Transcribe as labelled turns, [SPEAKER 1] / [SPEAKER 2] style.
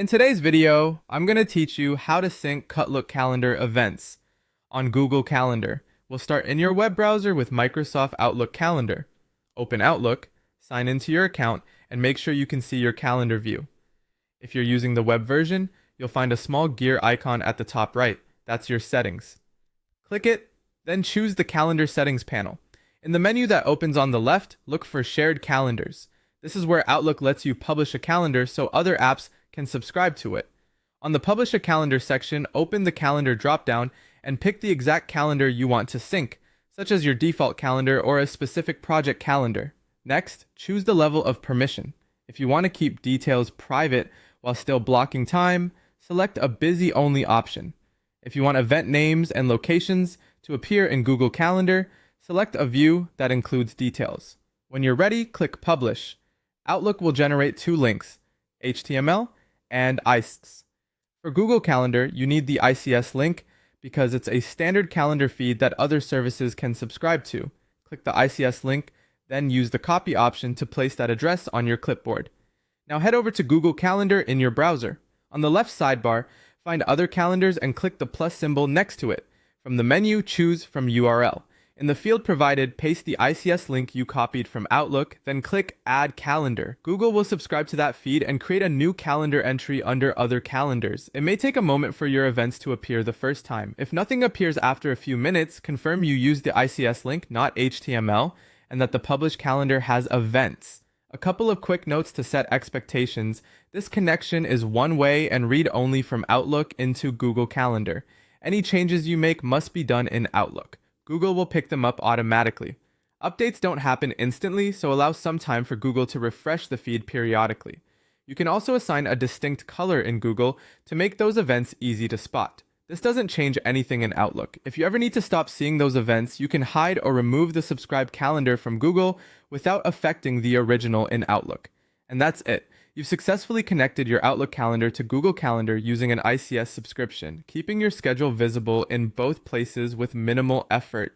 [SPEAKER 1] In today's video, I'm going to teach you how to sync Cutlook Calendar events on Google Calendar. We'll start in your web browser with Microsoft Outlook Calendar. Open Outlook, sign into your account, and make sure you can see your calendar view. If you're using the web version, you'll find a small gear icon at the top right. That's your settings. Click it, then choose the Calendar Settings panel. In the menu that opens on the left, look for Shared Calendars. This is where Outlook lets you publish a calendar so other apps can subscribe to it. On the Publish a Calendar section, open the Calendar dropdown and pick the exact calendar you want to sync, such as your default calendar or a specific project calendar. Next, choose the level of permission. If you want to keep details private while still blocking time, select a busy only option. If you want event names and locations to appear in Google Calendar, select a view that includes details. When you're ready, click Publish. Outlook will generate two links, HTML and ICE. For Google Calendar, you need the ICS link because it's a standard calendar feed that other services can subscribe to. Click the ICS link, then use the copy option to place that address on your clipboard. Now head over to Google Calendar in your browser. On the left sidebar, find Other Calendars and click the plus symbol next to it. From the menu, choose from URL. In the field provided, paste the ICS link you copied from Outlook, then click Add Calendar. Google will subscribe to that feed and create a new calendar entry under Other Calendars. It may take a moment for your events to appear the first time. If nothing appears after a few minutes, confirm you used the ICS link, not HTML, and that the published calendar has events. A couple of quick notes to set expectations. This connection is one-way and read-only from Outlook into Google Calendar. Any changes you make must be done in Outlook. Google will pick them up automatically. Updates don't happen instantly, so allow some time for Google to refresh the feed periodically. You can also assign a distinct color in Google to make those events easy to spot. This doesn't change anything in Outlook. If you ever need to stop seeing those events, you can hide or remove the subscribed calendar from Google without affecting the original in Outlook. And that's it. You've successfully connected your Outlook calendar to Google Calendar using an ICS subscription, keeping your schedule visible in both places with minimal effort.